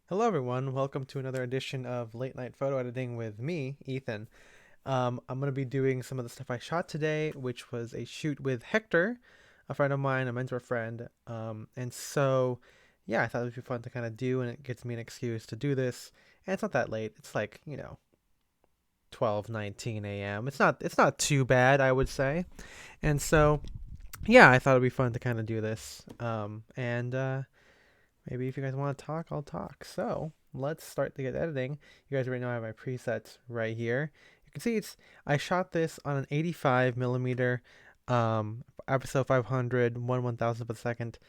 Hello, everyone. Welcome to another edition of Late Night Photo Editing with me, Ethan. I'm going to be doing some of the stuff I shot today, which was a shoot with Hector, a friend of mine, a mentor friend. Yeah, I thought it would be fun to kind of do, and it gives me an excuse to do this. And it's not that late. It's like, 12:19 a.m. It's not too bad, I would say. And so, yeah, I thought it'd be fun to kind of do this. Maybe if you guys want to talk, I'll talk. So let's start to get editing. You guys already know I have my presets right here. You can see I shot this on an 85 millimeter episode 500 1/1000th of a second.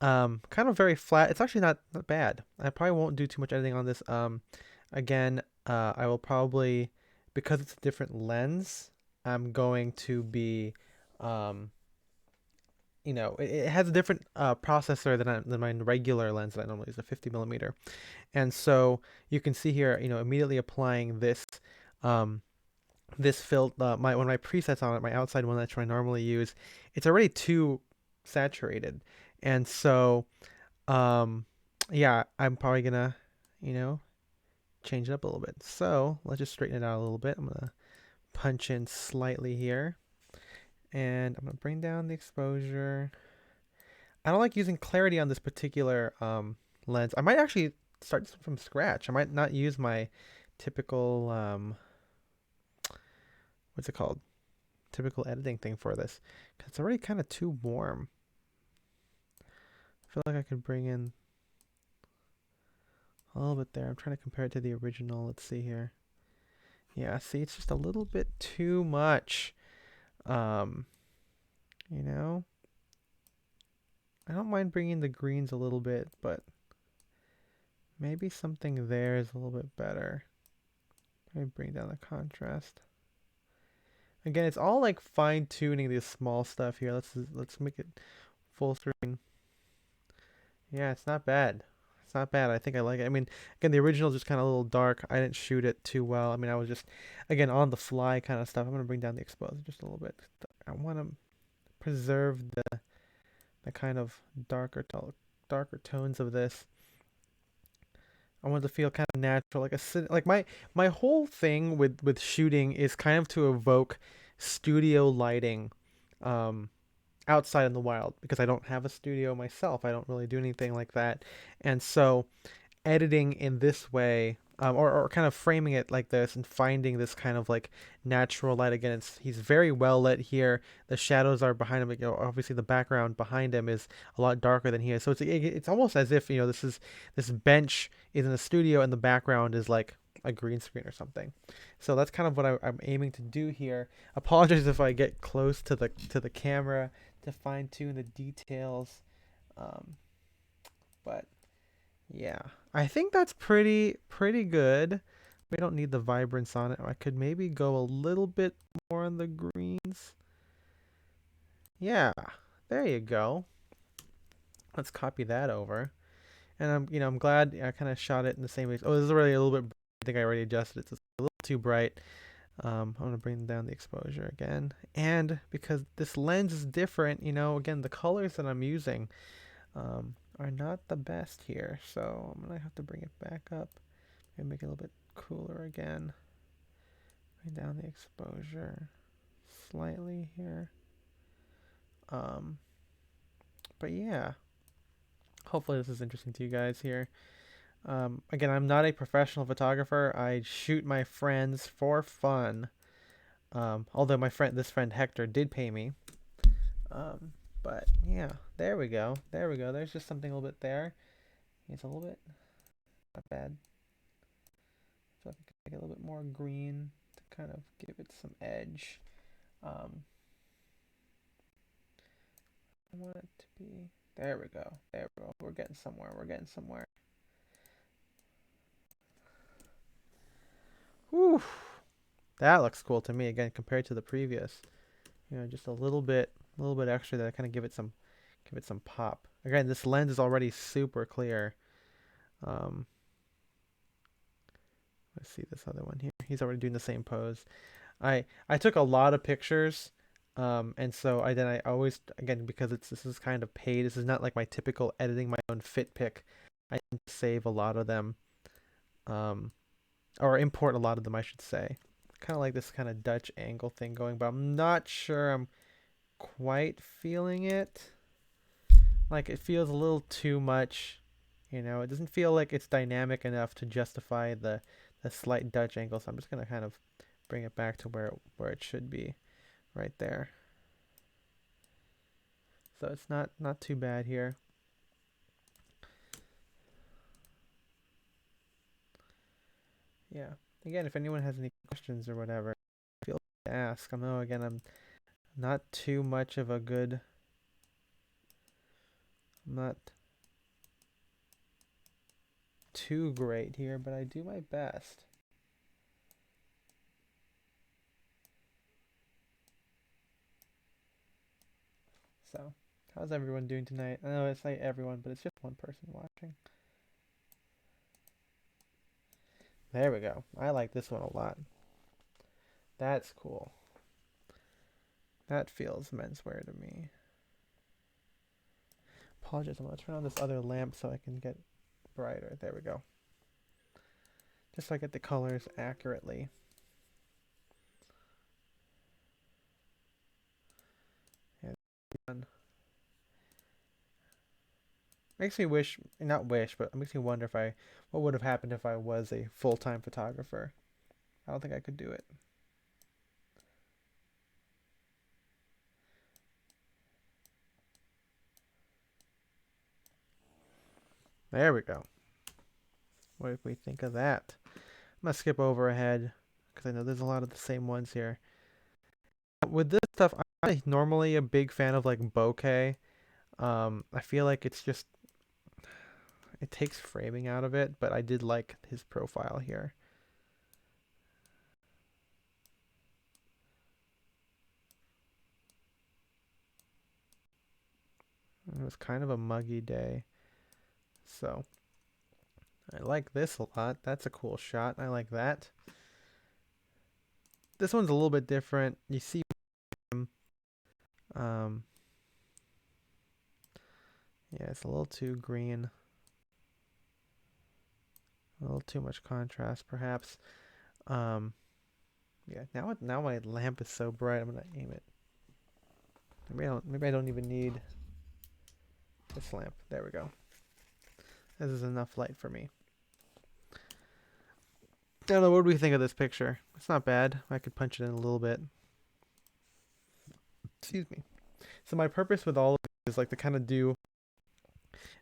Kind of very flat. It's actually not bad. I probably won't do too much editing on this. Again, I will probably, because it's a different lens, I'm going to be um it has a different processor than my regular lens that I normally use, a 50 millimeter. And so you can see here, immediately applying um, this one of my presets on it, my outside one that I normally use, it's already too saturated. And so, um, yeah, I'm probably gonna, you know, change it up a little bit. So let's just straighten it out a little bit. I'm gonna punch in slightly here, and I'm gonna bring down the exposure. I don't like using clarity on this particular lens. I might actually start from scratch. I might not use my typical what's it called? Typical editing thing for this, 'cause it's already kind of too warm. I feel like I could bring in a little bit there. I'm trying to compare it to the original. Let's see here. Yeah, see, it's just a little bit too much. Um, you know, I don't mind bringing the greens a little bit, but maybe something there is a little bit better. Let me bring down the contrast. Again, it's all like fine tuning this small stuff here. Let's make it full screen. Yeah, it's not bad. It's not bad. I think I like it. I mean, again, the original is just kind of a little dark. I didn't shoot it too well. I mean, I was just, again, on the fly kind of stuff. I'm gonna bring down the exposure just a little bit. I want to preserve the kind of darker tones of this. I want it to feel kind of natural, like like my whole thing with shooting is kind of to evoke studio lighting, um, outside in the wild, because I don't have a studio myself. I don't really do anything like that, and so editing in this way, or kind of framing it like this and finding this kind of like natural light. Again, he's very well lit here. The shadows are behind him. Obviously the background behind him is a lot darker than he is. So it's almost as if this bench is in a studio and the background is like a green screen or something. So that's kind of what I'm aiming to do here. Apologize if I get close to the camera to fine tune the details, um, but yeah, I think that's pretty good. We don't need the vibrance on it. I could maybe go a little bit more on the greens. Yeah, there you go. Let's copy that over. And I'm glad I kind of shot it in the same way. Oh, this is already a little bit. I think I already adjusted it. So it's a little too bright. I'm gonna bring down the exposure again. And because this lens is different, again, the colors that I'm using are not the best here. So I'm gonna have to bring it back up and make it a little bit cooler again. Bring down the exposure slightly here. Um, but yeah, hopefully this is interesting to you guys here. Again, I'm not a professional photographer. I shoot my friends for fun. Although this friend Hector did pay me. Um, but yeah, there we go. There we go. There's just something a little bit there. It's a little bit not bad. So I can make it a little bit more green to kind of give it some edge. Um, I want it to be. There we go. There we go. We're getting somewhere. We're getting somewhere. Whew. That looks cool to me again compared to the previous. Just a little bit extra that kind of give it some pop. Again, this lens is already super clear. Um, let's see this other one here. He's already doing the same pose. I took a lot of pictures, and so I always, again, because this is kind of paid. This is not like my typical editing my own fit pick. I tend to save a lot of them, um, or import a lot of them, I should say. Kind of like this kind of Dutch angle thing going, but I'm not sure I'm quite feeling it. Like it feels a little too much, you know. It doesn't feel like it's dynamic enough to justify the slight Dutch angle. So I'm just gonna kind of bring it back to where it should be, right there. So it's not too bad here. Yeah. Again, if anyone has any questions or whatever, feel free to ask. I know again I'm not too much of a good. I'm not too great here, but I do my best. So, how's everyone doing tonight? I know it's like everyone, but it's just one person watching. There we go. I like this one a lot. That's cool. That feels menswear to me. Apologize, I'm gonna turn on this other lamp so I can get brighter. There we go. Just so I get the colors accurately. Yeah, fun. Makes me wish, not wish, but it makes me wonder what would have happened if I was a full-time photographer. I don't think I could do it. There we go. What if we think of that? I'm gonna skip over ahead because I know there's a lot of the same ones here. With this stuff, I'm normally a big fan of like bokeh. I feel like it takes framing out of it, but I did like his profile here. It was kind of a muggy day, so I like this a lot. That's a cool shot. I like that. This one's a little bit different. You see him. Um, yeah, it's a little too green. A little too much contrast, perhaps. Um, yeah. Now my lamp is so bright. I'm gonna aim it. Maybe I don't even need this lamp. There we go. This is enough light for me. I don't know. What do we think of this picture? It's not bad. I could punch it in a little bit. Excuse me. So my purpose with all of this is like to kind of do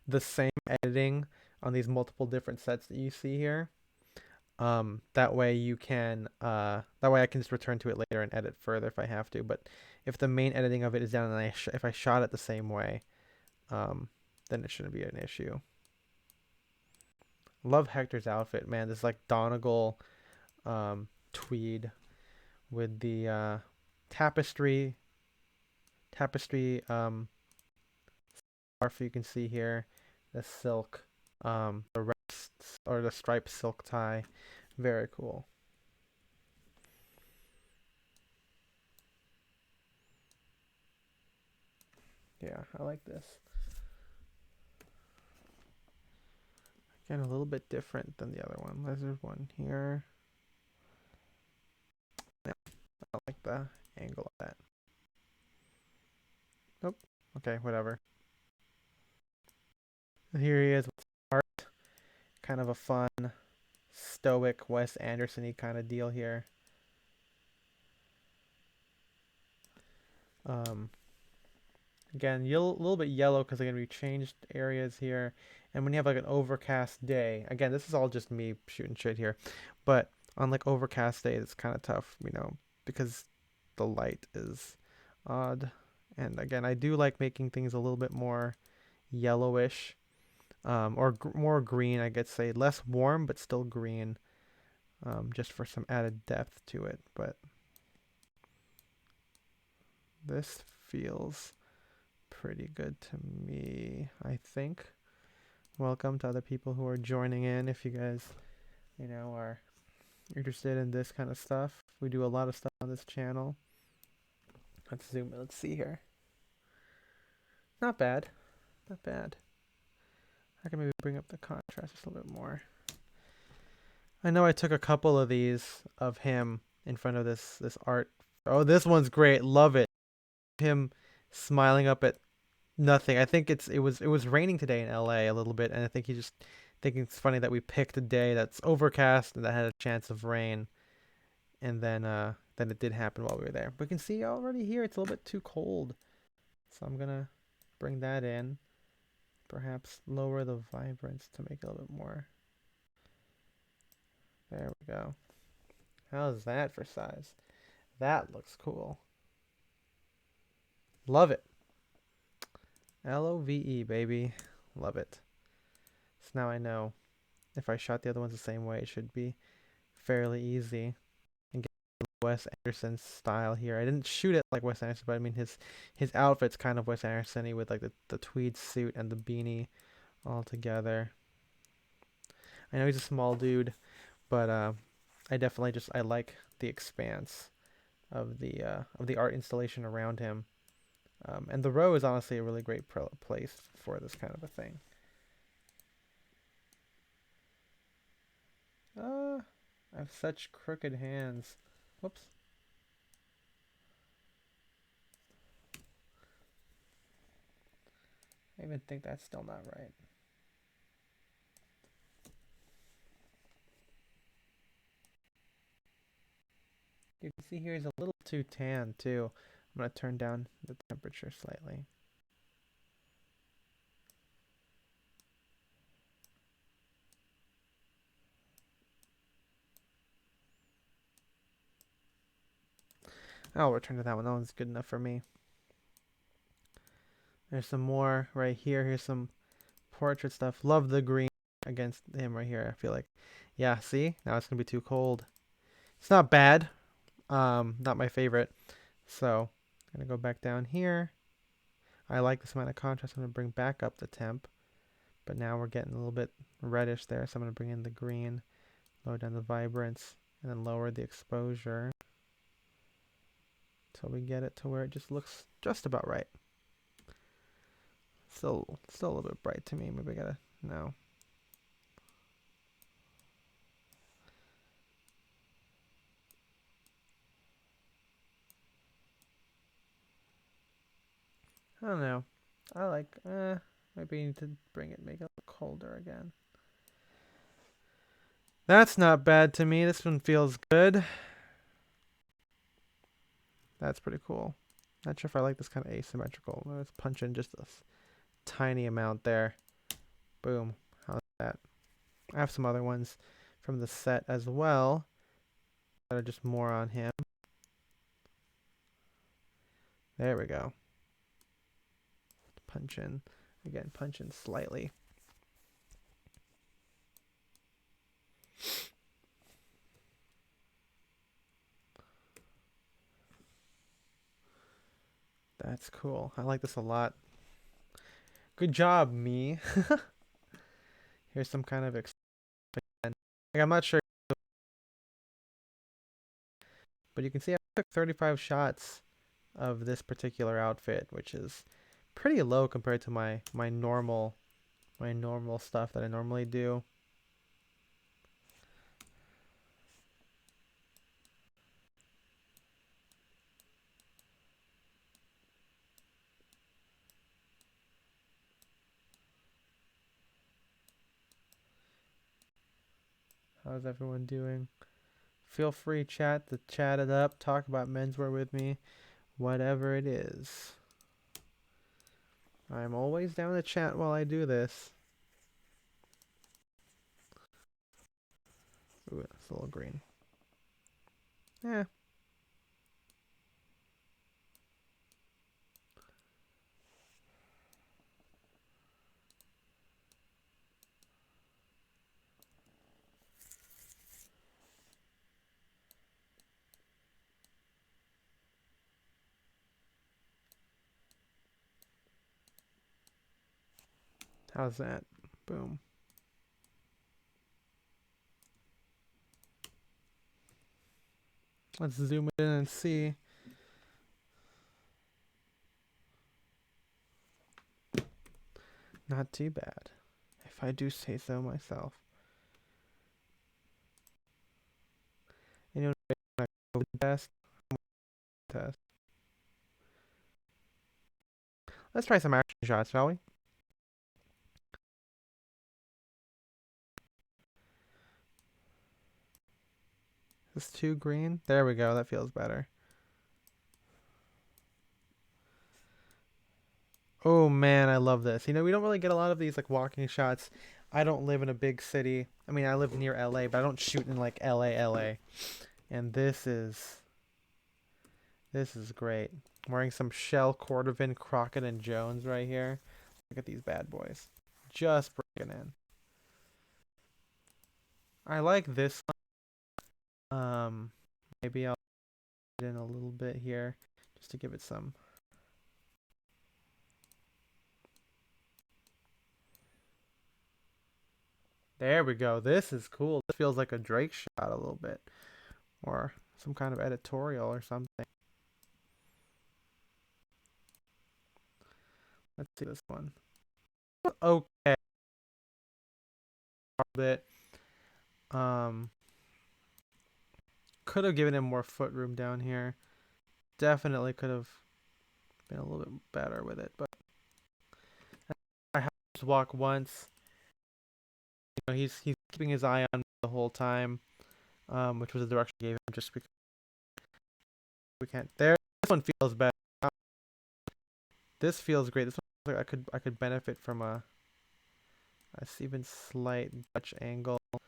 the same editing on these multiple different sets that you see here. That way that way I can just return to it later and edit further if I have to. But if the main editing of it is done and if I shot it the same way, um, then it shouldn't be an issue. Love Hector's outfit, man. This like Donegal tweed with the tapestry scarf you can see here, the silk, the rests or the striped silk tie, very cool. Yeah, I like this. Again, a little bit different than the other one. There's one here. Yeah, I like the angle of that. Nope. Okay, whatever. Here he is with art. Kind of a fun, stoic Wes Anderson-y kind of deal here. Um, Again, a little bit yellow because again we changed areas here, and when you have like an overcast day, again this is all just me shooting shit here, but on like overcast days it's kind of tough, you know, because the light is odd, and again I do like making things a little bit more yellowish, or more green, I could say, less warm but still green, just for some added depth to it. But this feels pretty good to me, I think. Welcome to other people who are joining in. If you guys, you know, are interested in this kind of stuff, we do a lot of stuff on this channel. Let's zoom. Let's see here. Not bad. Not bad. I can maybe bring up the contrast just a little bit more. I know I took a couple of these of him in front of this art. Oh, this one's great. Love it. Him smiling up at nothing. I think it was raining today in LA a little bit, and I think he just thinking it's funny that we picked a day that's overcast and that had a chance of rain, and then it did happen while we were there. But you can see already here it's a little bit too cold, so I'm gonna bring that in. Perhaps lower the vibrance to make it a little bit more. There we go. How's that for size? That looks cool. Love it. LOVE, baby. Love it. So now I know if I shot the other ones the same way, it should be fairly easy. And get Wes Anderson style here. I didn't shoot it like Wes Anderson, but I mean his outfit's kind of Wes Anderson-y with like the tweed suit and the beanie all together. I know he's a small dude, but I definitely I like the expanse of the art installation around him. And the row is honestly a really great place for this kind of a thing. I have such crooked hands. Whoops. I even think that's still not right. You can see here he's a little too tan too. I'm going to turn down the temperature slightly. I'll return to that one. That one's good enough for me. There's some more right here. Here's some portrait stuff. Love the green against him right here. I feel like, yeah, see? Now it's going to be too cold. It's not bad. Not my favorite. So, I'm going to go back down here. I like this amount of contrast. I'm going to bring back up the temp. But now we're getting a little bit reddish there. So I'm going to bring in the green, lower down the vibrance, and then lower the exposure till we get it to where it just looks just about right. Still a little bit bright to me. Maybe I gotta, no. I don't know. I like, maybe I need to bring it, make it a little colder again. That's not bad to me. This one feels good. That's pretty cool. Not sure if I like this kind of asymmetrical. Let's punch in just a tiny amount there. Boom. How's that? I have some other ones from the set as well that are just more on him. There we go. Punch in. Again, punch in slightly. That's cool. I like this a lot. Good job, me. Here's some kind of again. Like, I'm not sure, but you can see I took 35 shots of this particular outfit, which is pretty low compared to my normal stuff that I normally do. How's everyone doing? Feel free to chat it up, talk about menswear with me, whatever it is. I'm always down to chat while I do this. Ooh, it's a little green. Yeah. How's that? Boom. Let's zoom in and see. Not too bad. I if I do say so myself. You know, when I go test. Let's try some action shots, shall we? Is this too green? There we go. That feels better. Oh man, I love this. You know, we don't really get a lot of these like walking shots. I don't live in a big city. I mean, I live near LA, but I don't shoot in like LA. And this is great. I'm wearing some Shell Cordovan Crockett and Jones right here. Look at these bad boys. Just breaking in. I like this one. Maybe I'll put in a little bit here just to give it some. There we go. This is cool. This feels like a Drake shot a little bit. Or some kind of editorial or something. Let's see this one. Okay. A bit. Um, could have given him more foot room down here. Definitely could have been a little bit better with it, but I have to walk once. You know, he's keeping his eye on me the whole time, which was the direction I gave him just because we can't. There, this one feels better. This feels great. This one I could benefit from a even slight Dutch angle. Kind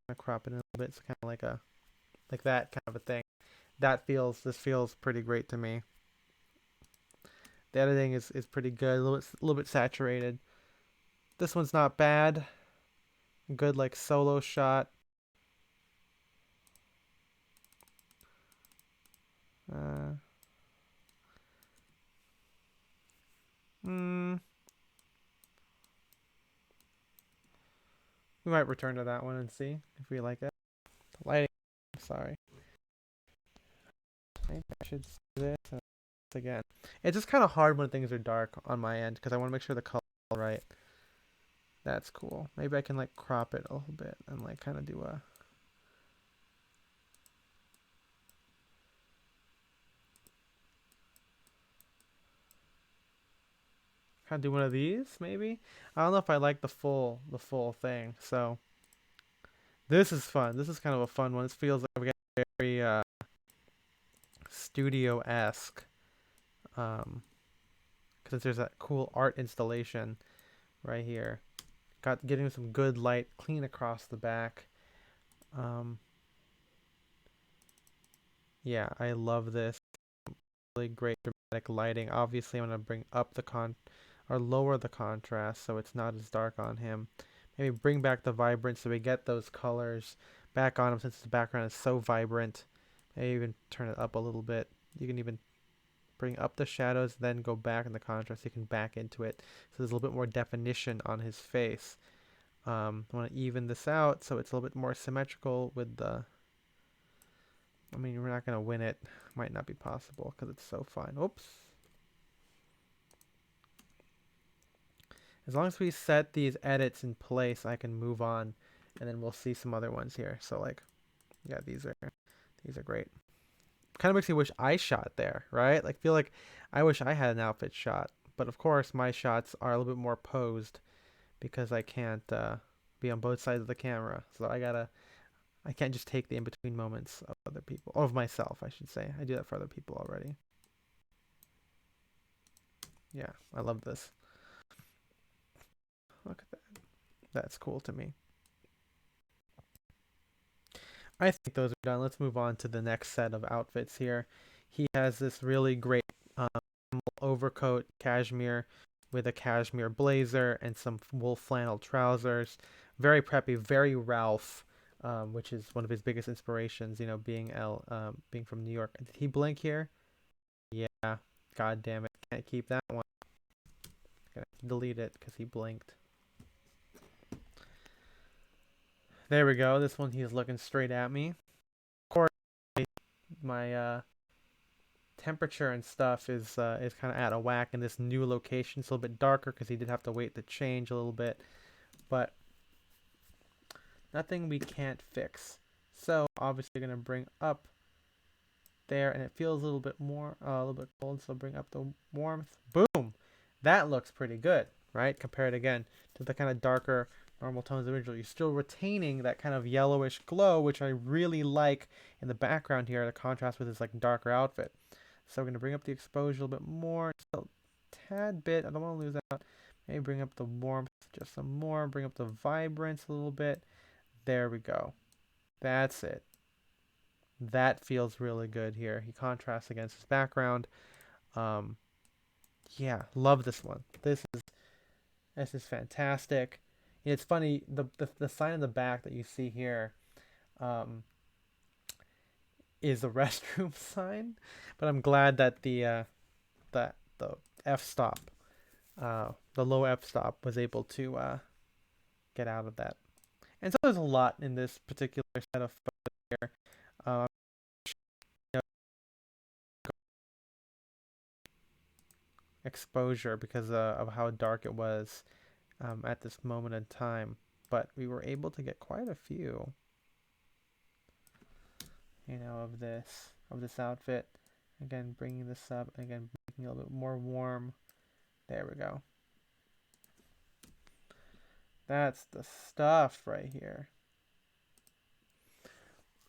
of crop it in a little bit, so kind of like that kind of a thing. This feels pretty great to me. The editing is pretty good, a little bit saturated. This one's not bad. Good like solo shot. Uh, mm, we might return to that one and see if we like it. The lighting, sorry. Maybe I should do this again. It's just kind of hard when things are dark on my end because I want to make sure the color is right. That's cool. Maybe I can like crop it a little bit and like kind of do a. Kind of do one of these maybe. I don't know if I like the full thing. So this is fun. This is kind of a fun one. This feels like we're getting very studio-esque. Um, because there's that cool art installation right here. Got getting some good light clean across the back. Um, yeah, I love this. Really great dramatic lighting. Obviously, I'm gonna bring up the or lower the contrast so it's not as dark on him. Maybe bring back the vibrance so we get those colors back on him since the background is so vibrant. Maybe even turn it up a little bit. You can even bring up the shadows, then go back in the contrast. You can back into it so there's a little bit more definition on his face. I want to even this out so it's a little bit more symmetrical with the. I mean, we're not gonna win it. Might not be possible because it's so fine. Oops. As long as we set these edits in place, I can move on, and then we'll see some other ones here. So like, yeah, these are great. Kind of makes me wish I shot there, right? Like, feel like I wish I had an outfit shot, but of course my shots are a little bit more posed because I can't be on both sides of the camera. So I can't just take the in between moments of other people, or of myself, I should say. I do that for other people already. Yeah, I love this. Look at that. That's cool to me. I think those are done. Let's move on to the next set of outfits here. He has this really great overcoat, cashmere, with a cashmere blazer and some wool flannel trousers. Very preppy, very Ralph, which is one of his biggest inspirations. You know, being from New York. Did he blink here? Yeah. God damn it! Can't keep that one. Gonna delete it because he blinked. There we go. This one he's looking straight at me. Of course, my temperature and stuff is kind of out of whack in this new location. It's a little bit darker because he did have to wait to change a little bit, but Nothing we can't fix. So obviously going to bring up there, and it feels a little bit more, a little bit cold. So bring up the warmth. Boom. That looks pretty good, right? Compared again to the kind of darker normal tones originally. You're still retaining that kind of yellowish glow, which I really like in the background here to contrast with his like darker outfit. So we're going to bring up the exposure a little bit more, just a tad bit. I don't want to lose out. Maybe bring up the warmth just some more. Bring up the vibrance a little bit. There we go. That's it. That feels really good here. He contrasts against his background. Um, yeah, love this one. This is fantastic. And it's funny, the sign in the back that you see here um, is the restroom sign, but I'm glad that the f stop, the low f stop, was able to get out of that. And so there's a lot in this particular set of photos here. Um, you know, exposure because of how dark it was at this moment in time, but we were able to get quite a few, of this outfit. Again, bringing this up, again, making it a little bit more warm. There we go. That's the stuff right here.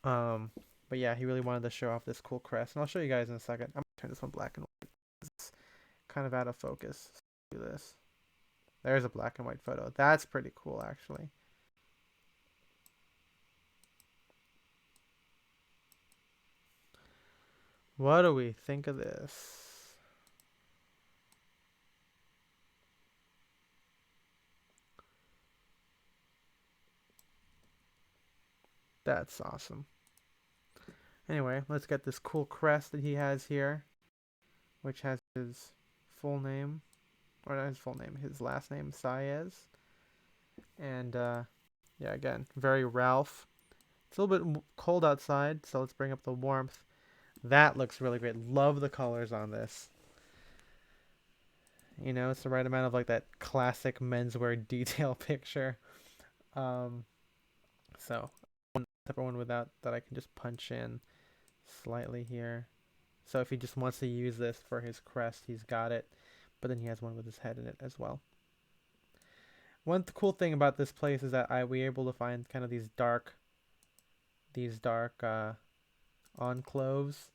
Um, but yeah, he really wanted to show off this cool crest, and I'll show you guys in a second. I'm gonna turn this one black and white. It's kind of out of focus. Let's do this. There's a black and white photo. That's pretty cool, actually. What do we think of this? That's awesome. Anyway, let's get this cool crest that he has here, which has his full name, or not his full name, his last name, Saez. And yeah, again, very Ralph. It's a little bit cold outside, so let's bring up the warmth. That looks really great. Love the colors on this. It's the right amount of like that classic menswear detail picture. Um, so one type of one without that I can just punch in slightly here. So if he just wants to use this for his crest, he's got it. But then he has one with his head in it as well. One cool thing about this place is that we were able to find kind of these dark encloves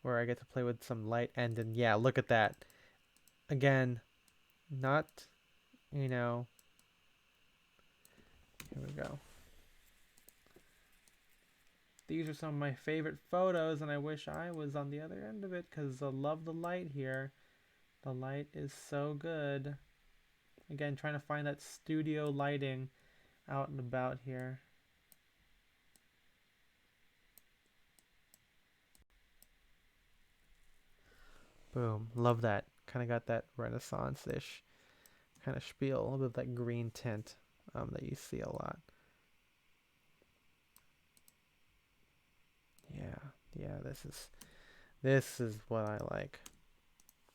where I get to play with some light. And then yeah, look at that. Again, not, here we go. These are some of my favorite photos, and I wish I was on the other end of it because I love the light here. The light is so good. Again, trying to find that studio lighting out and about here. Boom. Love that. Kind of got that Renaissance-ish kind of spiel. A little bit of that green tint that you see a lot. Yeah. Yeah, this is what I like.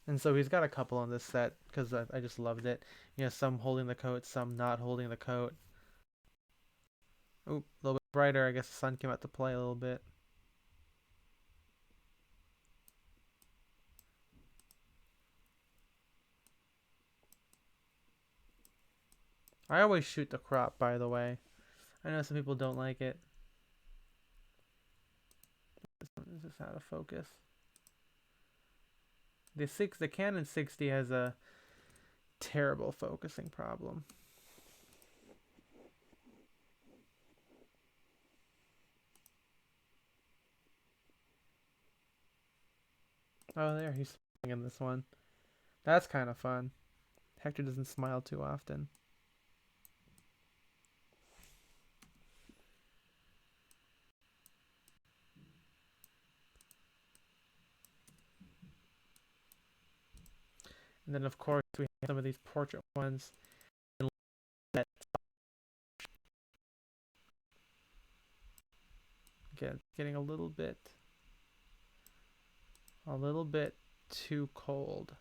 And so he's got a couple on this set because I just loved it. Some holding the coat, some not holding the coat. Oop, a little bit brighter. I guess the sun came out to play a little bit. I always shoot the crop, by the way. I know some people don't like it. This is out of focus. The Canon 60 has a terrible focusing problem. Oh, there, he's smiling in this one. That's kind of fun. Hector doesn't smile too often. And then, of course, we have some of these portrait ones. Again, getting a little bit too cold.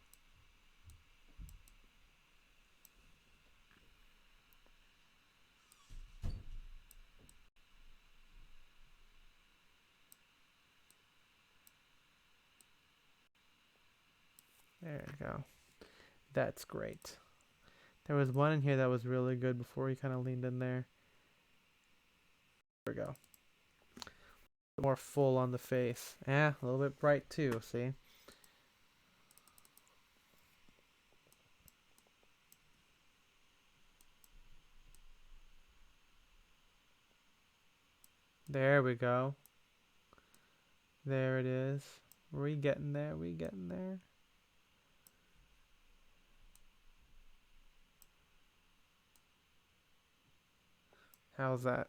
There you go. That's great. There was one in here that was really good before he kind of leaned in there. There we go. More full on the face. Yeah, a little bit bright too, see? There we go. There it is. We getting there. We getting there. How's that?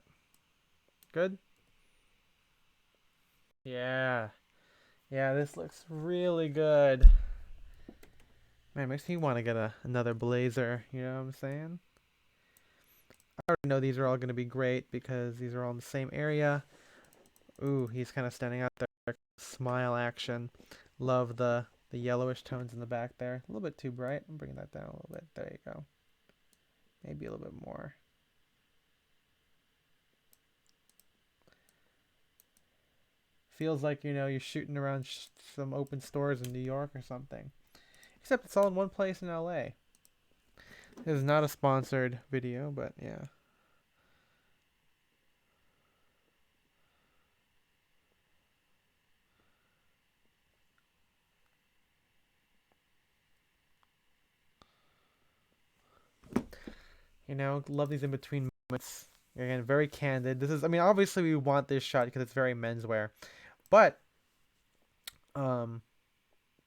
Good? Yeah. Yeah, this looks really good. Man, makes me want to get another blazer. You know what I'm saying? I already know these are all going to be great because these are all in the same area. Ooh, he's kind of standing out there. Smile action. Love the yellowish tones in the back there. A little bit too bright. I'm bringing that down a little bit. There you go. Maybe a little bit more. Feels like, you're shooting around some open stores in New York or something. Except it's all in one place in LA. This is not a sponsored video, but yeah. Love these in between moments. Again, very candid. This is, I mean, obviously we want this shot because it's very menswear, but um,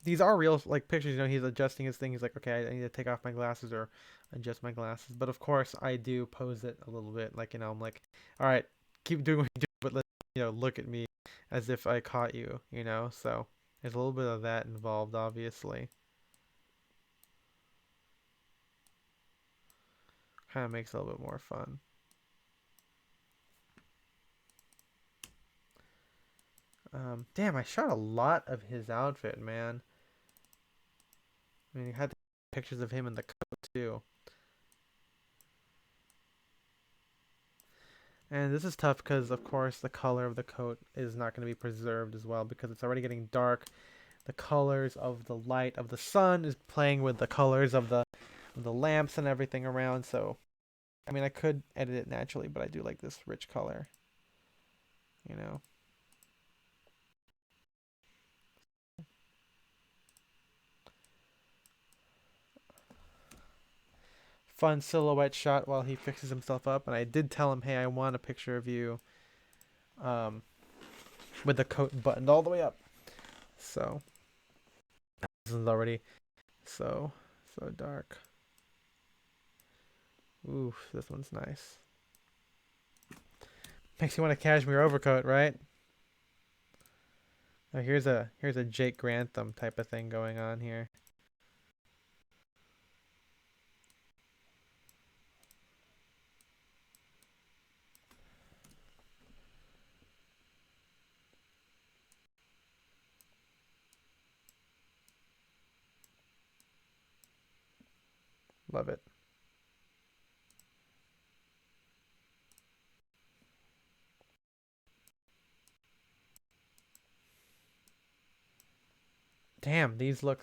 these are real like pictures. He's adjusting his thing. He's like, okay, I need to take off my glasses or adjust my glasses. But of course, I do pose it a little bit. Like, I'm like, all right, keep doing what you do, but let's, look at me as if I caught you. So there's a little bit of that involved, obviously. Kind of makes it a little bit more fun. Damn, I shot a lot of his outfit, man. I mean, you had pictures of him in the coat too. And this is tough because, of course, the color of the coat is not going to be preserved as well because it's already getting dark. The colors of the light of the sun is playing with the colors of the lamps and everything around. So, I mean, I could edit it naturally, but I do like this rich color. You know, fun silhouette shot while he fixes himself up. And I did tell him, hey, I want a picture of you, um, with the coat buttoned all the way up. So this is already so dark. Oof, this one's nice. Makes you want a cashmere overcoat, right? Oh, here's a Jake Grantham type of thing going on here. Love it. Damn, these are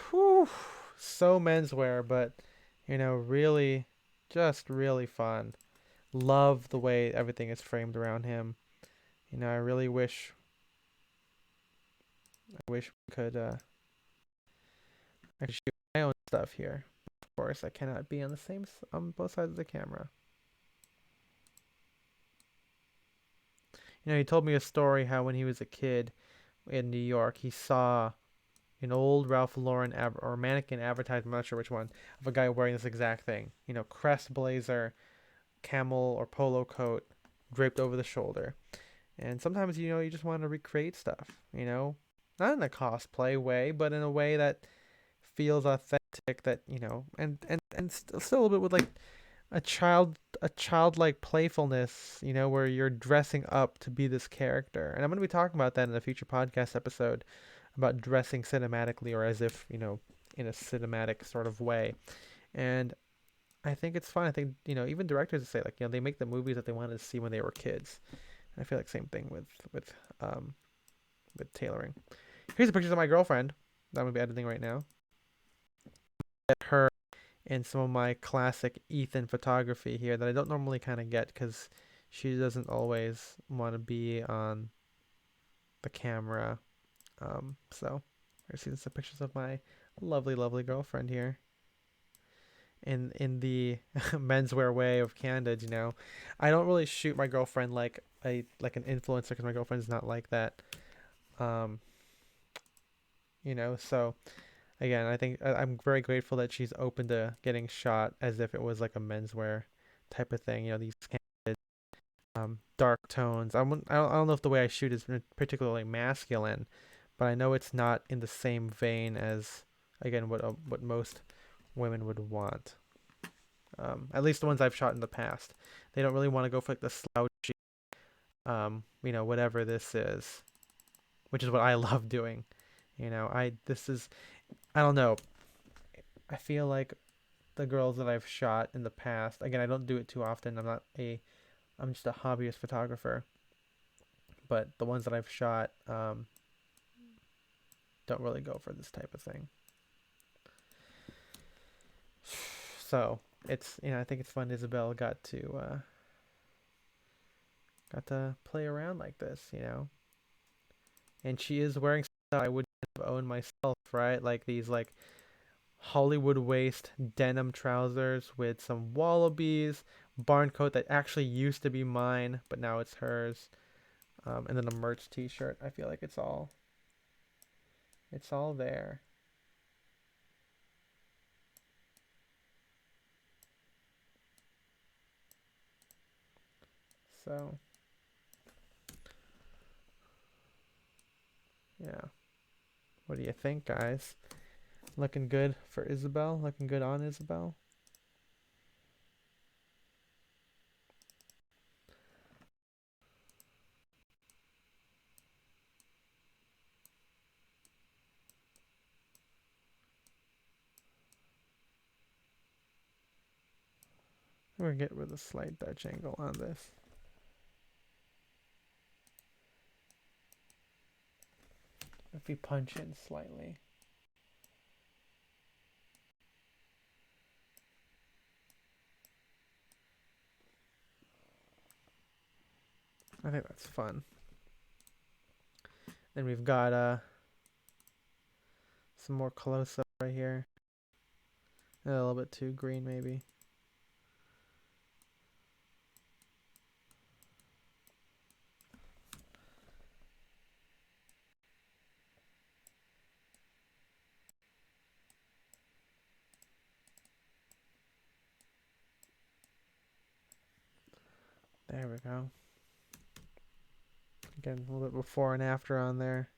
whew, so menswear, but really just really fun. Love the way everything is framed around him. I really wish we could I could shoot my own stuff here. Of course, I cannot be on both sides of the camera. He told me a story how when he was a kid in New York, he saw an old Ralph Lauren or mannequin advertisement, I'm not sure which one, of a guy wearing this exact thing. Crest blazer, camel or polo coat draped over the shoulder. And sometimes, you just want to recreate stuff, not in a cosplay way, but in a way that feels authentic, that, and still a little bit with like a childlike playfulness, where you're dressing up to be this character. And I'm going to be talking about that in a future podcast episode about dressing cinematically or as if, in a cinematic sort of way. And I think it's fun. I think, even directors say like, they make the movies that they wanted to see when they were kids. And I feel like same thing with tailoring. Here's the pictures of my girlfriend that I'm gonna be editing right now. Get her in some of my classic Ethan photography here that I don't normally kind of get because she doesn't always want to be on the camera. So here's some pictures of my lovely, lovely girlfriend here. In the menswear way of candid, you know, I don't really shoot my girlfriend like an influencer because my girlfriend's not like that. Um, so again, I think I'm very grateful that she's open to getting shot as if it was like a menswear type of thing. You know, these candid, dark tones. I don't know if the way I shoot is particularly masculine, but I know it's not in the same vein as again what most women would want. At least the ones I've shot in the past. They don't really want to go for like the slouchy, whatever this is, which is what I love doing. I don't know. I feel like the girls that I've shot in the past. Again, I don't do it too often. I'm just a hobbyist photographer. But the ones that I've shot, don't really go for this type of thing. So I think it's fun. Isabel got to play around like this. And she is wearing stuff I would have owned myself, right? Like these like Hollywood waist denim trousers with some wallabies, barn coat that actually used to be mine, but now it's hers. And then a merch T-shirt. I feel like it's all there. So yeah, what do you think, guys? Looking good for Isabel? Looking good on Isabel? We're gonna get with a slight Dutch angle on this. If we punch in slightly. I think that's fun. Then we've got some more close up right here. A little bit too green maybe. There we go. Again, a little bit before and after on there.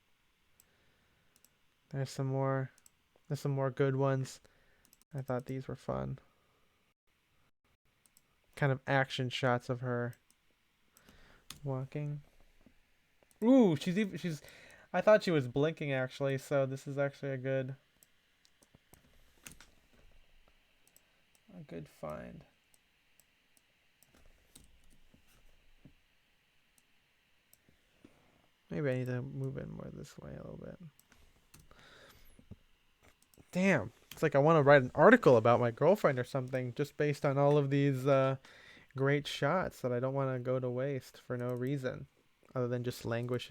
There's some more. There's some more good ones. I thought these were fun. Kind of action shots of her walking. Ooh, she's. I thought she was blinking actually, so this is actually a good find. Maybe I need to move in more this way a little bit. Damn, it's like I want to write an article about my girlfriend or something just based on all of these great shots that I don't want to go to waste for no reason other than just languish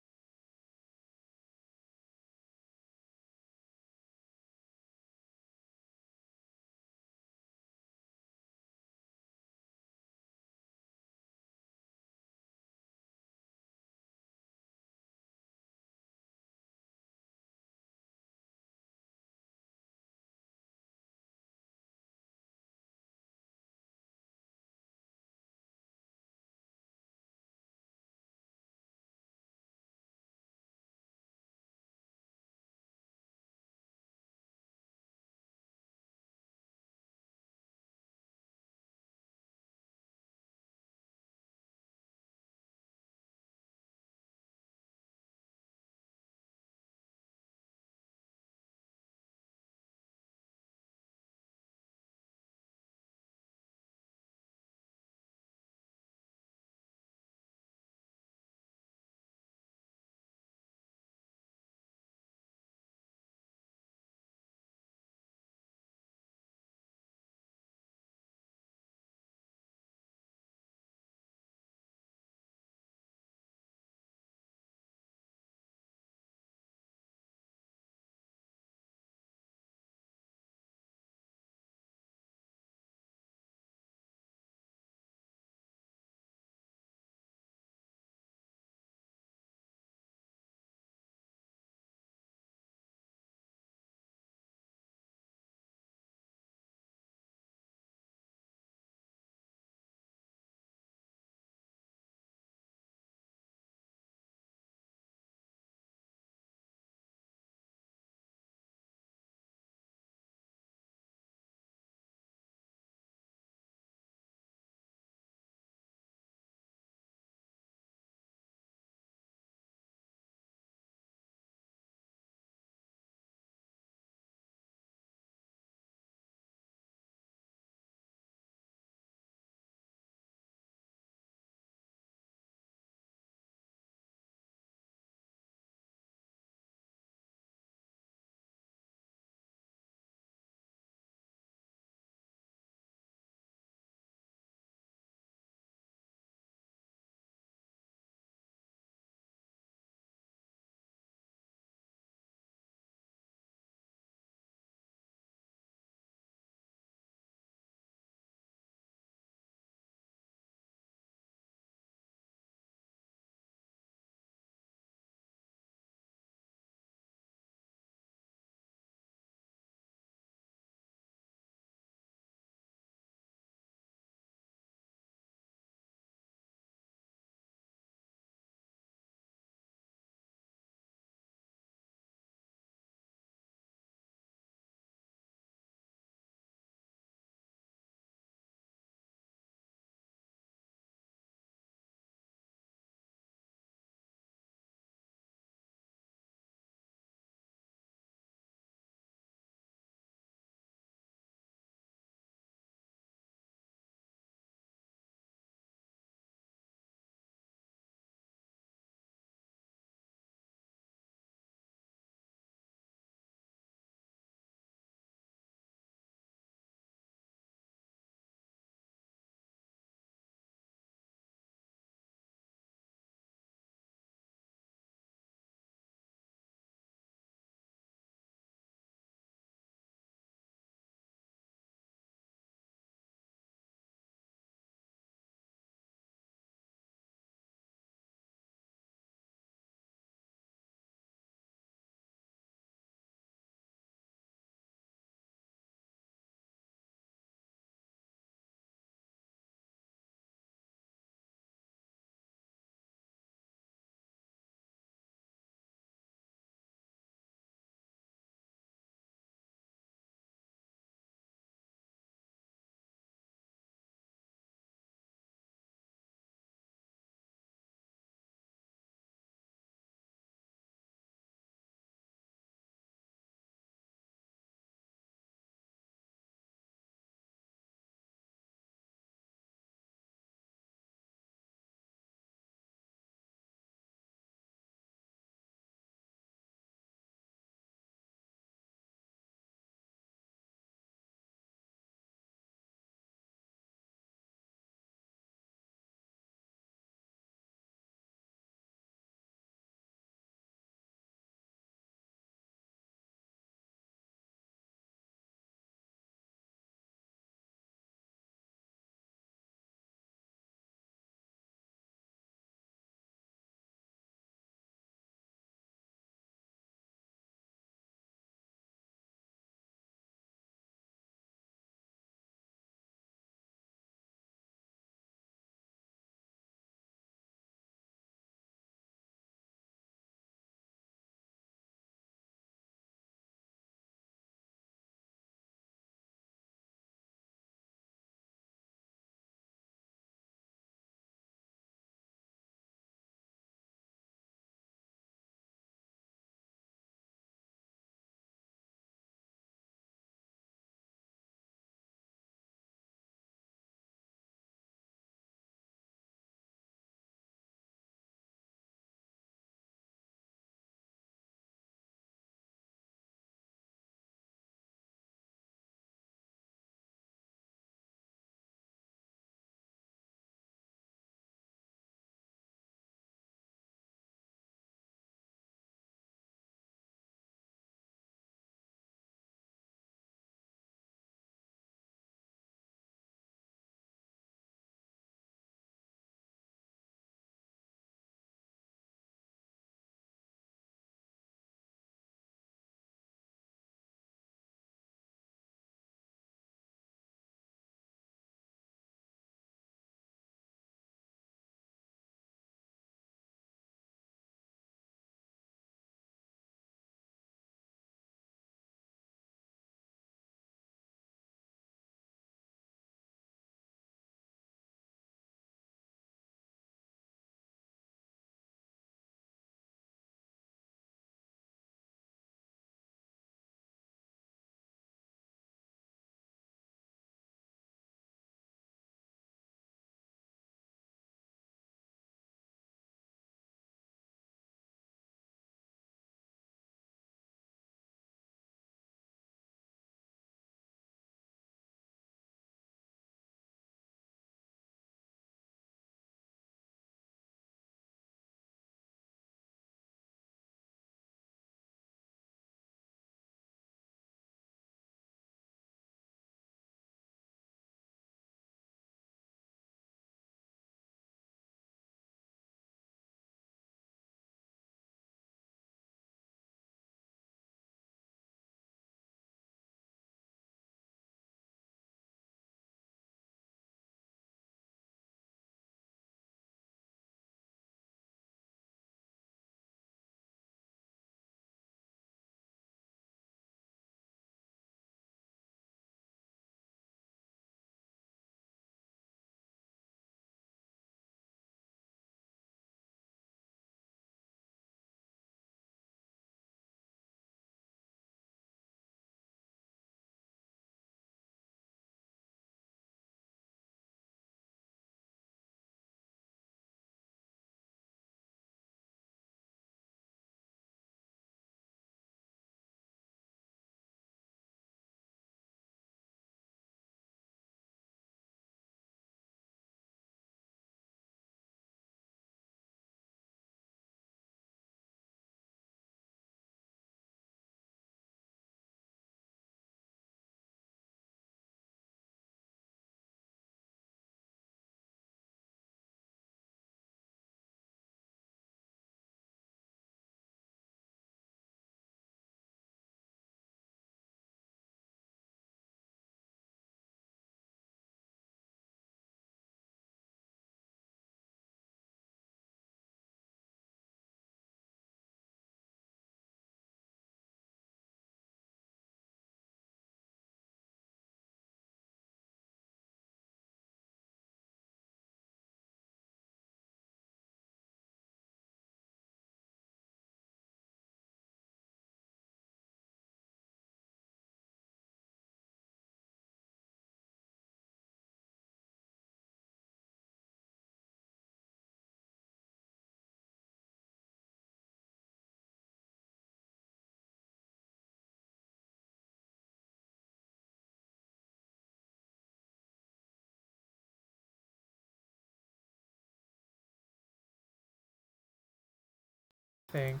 think.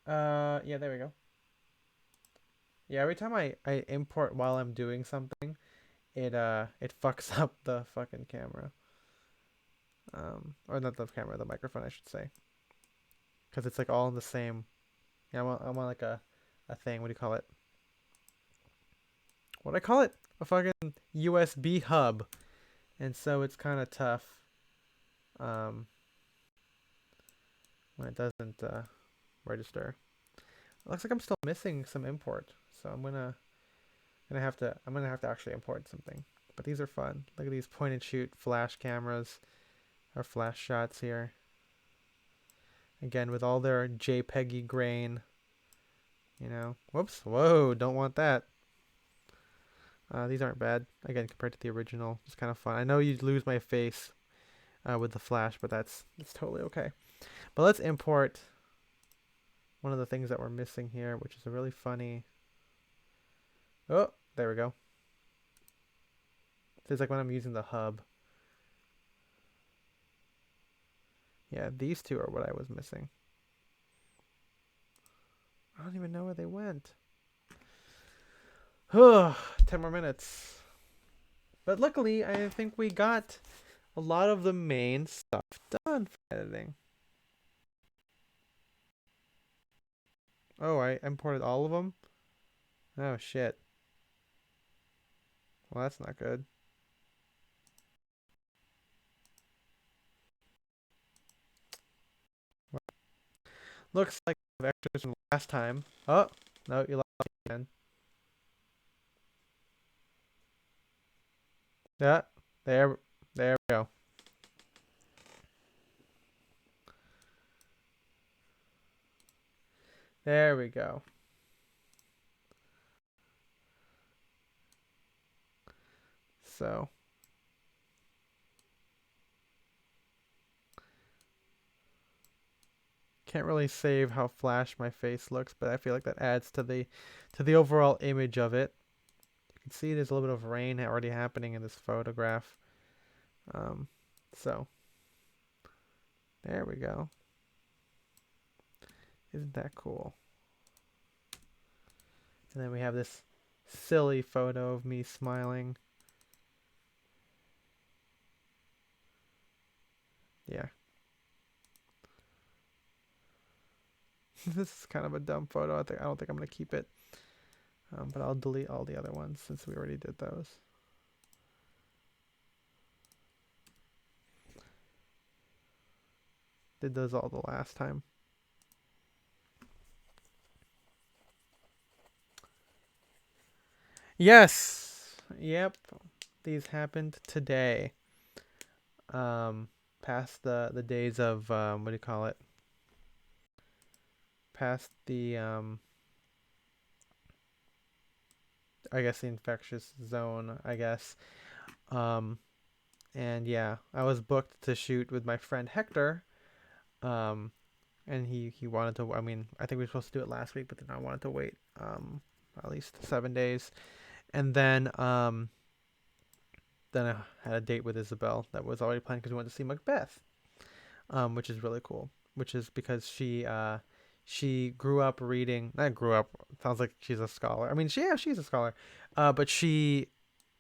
Yeah, there we go. Yeah, every time I import while I'm doing something, it fucks up the fucking camera. Or not the camera, the microphone, I should say, because it's like all in the same. Yeah, I'm on like a thing. What do you call it? What do I call it? A fucking USB hub, and so it's kind of tough. Um, when it doesn't register. It looks like I'm still missing some import, so I'm gonna have to actually import something. But these are fun. Look at these point and shoot flash cameras or flash shots here. Again, with all their JPEGy grain, you know. Whoops, whoa, don't want that. These aren't bad. Again, compared to the original, it's kind of fun. I know you'd lose my face with the flash, but that's totally okay. But let's import one of the things that we're missing here, which is a really funny. Oh, there we go. It's like when I'm using the hub. Yeah, these two are what I was missing. I don't even know where they went. 10 more minutes. But luckily, I think we got a lot of the main stuff done for editing. Oh, I imported all of them? Oh, shit. Well, that's not good. Looks like I have extras from last time. Oh, no, you lost again. Yeah, there we go. There we go. So, can't really save how flash my face looks, but I feel like that adds to the overall image of it. You can see there's a little bit of rain already happening in this photograph. Um, so there we go. Isn't that cool? And then we have this silly photo of me smiling. Yeah. This is kind of a dumb photo. I don't think I'm gonna keep it. But I'll delete all the other ones since we already did those. Did those all the last time. Yes. Yep. These happened today. Past the days of what do you call it? Past the I guess the infectious zone, I guess. Um, and yeah, I was booked to shoot with my friend Hector. Um, and he wanted to. I mean, I think we were supposed to do it last week, but then I wanted to wait at least 7 days, and then I had a date with Isabel that was already planned because we went to see Macbeth, which is really cool. Which is because she grew up reading. Not grew up. Sounds like she's a scholar. I mean, she's a scholar. But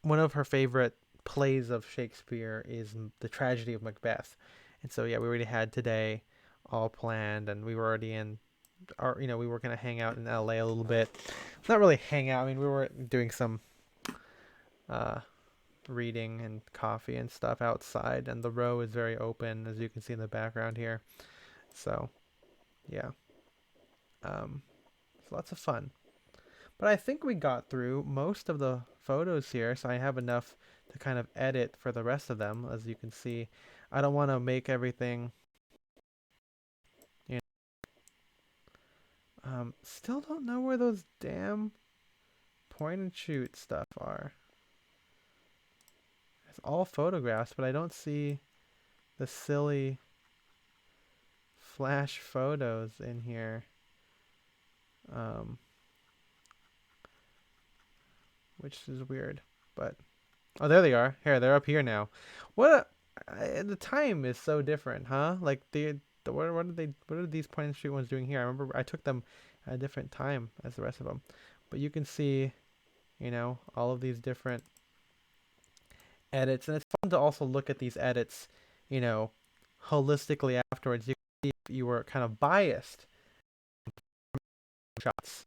one of her favorite plays of Shakespeare is the tragedy of Macbeth, and so yeah, we already had today all planned, and we were already in. We were gonna hang out in LA a little bit. Not really hang out. I mean, we were doing some uh reading and coffee and stuff outside, and the row is very open, as you can see in the background here. So, yeah, it's lots of fun. But I think we got through most of the photos here, so I have enough to kind of edit for the rest of them. As you can see, I don't want to make everything. You Still don't know where those damn point and shoot stuff are. It's all photographs, but I don't see the silly flash photos in here. Um, which is weird, but oh, there they are. Here, they're up here now. The time is so different, huh? Like what are these point and shoot ones doing here? I remember I took them at a different time as the rest of them, but you can see, all of these different edits, and it's fun to also look at these edits, you know, holistically afterwards. You can see if you were kind of biased shots.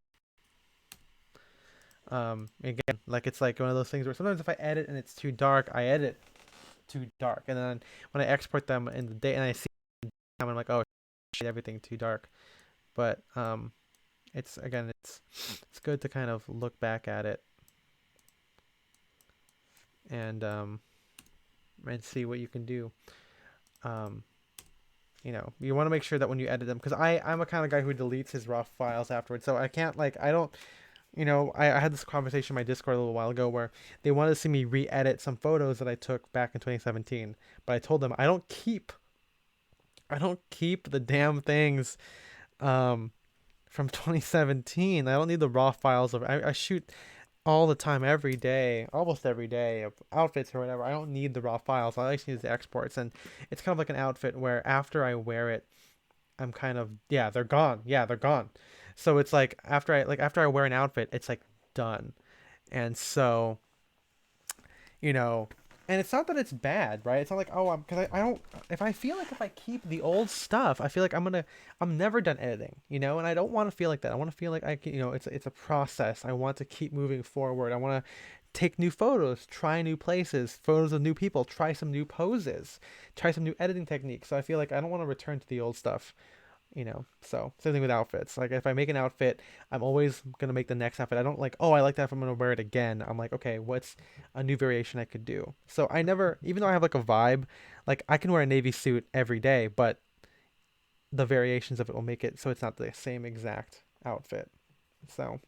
Again, like it's like one of those things where sometimes if I edit and it's too dark, I edit too dark, and then when I export them in the day and I see them, I'm like, oh, shit, everything too dark. But it's again, it's good to kind of look back at it and see what you can do. Um, you want to make sure that when you edit them, because I'm a kind of guy who deletes his raw files afterwards, so I can't like I don't. I had this conversation in my Discord a little while ago where they wanted to see me re-edit some photos that I took back in 2017, but I told them I don't keep the damn things um, from 2017. I don't need the raw files of. I shoot all the time, every day, almost every day, of outfits or whatever. I don't need the raw files. I just need the exports, and it's kind of like an outfit where after I wear it, I'm kind of yeah, they're gone. Yeah, they're gone. So it's like after I wear an outfit, it's like done. And so, you know, and it's not that it's bad, right? It's not like, oh, because I don't, if I feel like if I keep the old stuff, I feel like I'm never done editing, and I don't want to feel like that. I want to feel like I can, it's a process. I want to keep moving forward. I want to take new photos, try new places, photos of new people, try some new poses, try some new editing techniques. So I feel like I don't want to return to the old stuff. So same thing with outfits. Like if I make an outfit, I'm always gonna make the next outfit. I don't like, oh, I like that, I'm gonna wear it again. I'm like, okay, what's a new variation I could do? So I never, even though I have like a vibe, like I can wear a navy suit every day, but the variations of it will make it so it's not the same exact outfit. So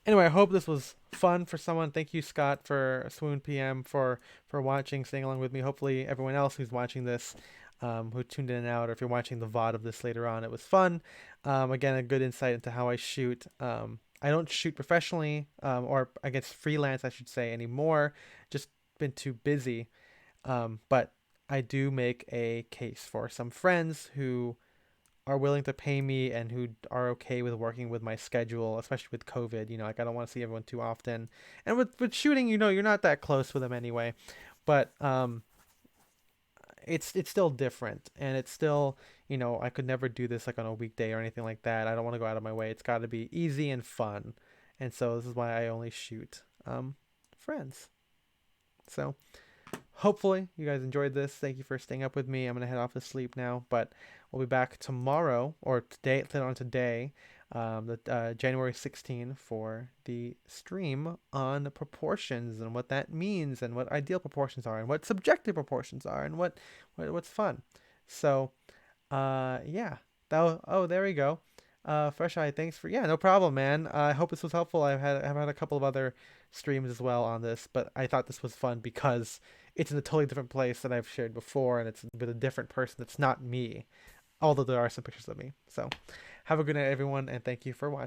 anyway, I hope this was fun for someone. Thank you, Scott, for Swoon PM for watching, staying along with me. Hopefully, everyone else who's watching this, who tuned in and out, or if you're watching the VOD of this later on, it was fun. Again, a good insight into how I shoot. I don't shoot professionally, or I guess freelance, I should say, anymore. Just been too busy. But I do make a case for some friends who are willing to pay me and who are okay with working with my schedule, especially with COVID. Like I don't want to see everyone too often. And with shooting, you're not that close with them anyway. But it's still different, and it's still, I could never do this like on a weekday or anything like that. I don't want to go out of my way. It's got to be easy and fun. And so this is why I only shoot friends. So hopefully you guys enjoyed this. Thank you for staying up with me. I'm gonna head off to sleep now, but we'll be back tomorrow or today, January 16th, for the stream on proportions and what that means and what ideal proportions are and what subjective proportions are and what's fun. So yeah. Oh, there we go. Fresh Eye, thanks for, yeah, no problem, man. I hope this was helpful. I've had a couple of other streams as well on this, but I thought this was fun because it's in a totally different place that I've shared before, and it's with a different person that's not me, although there are some pictures of me. So have a good night, everyone, and thank you for watching.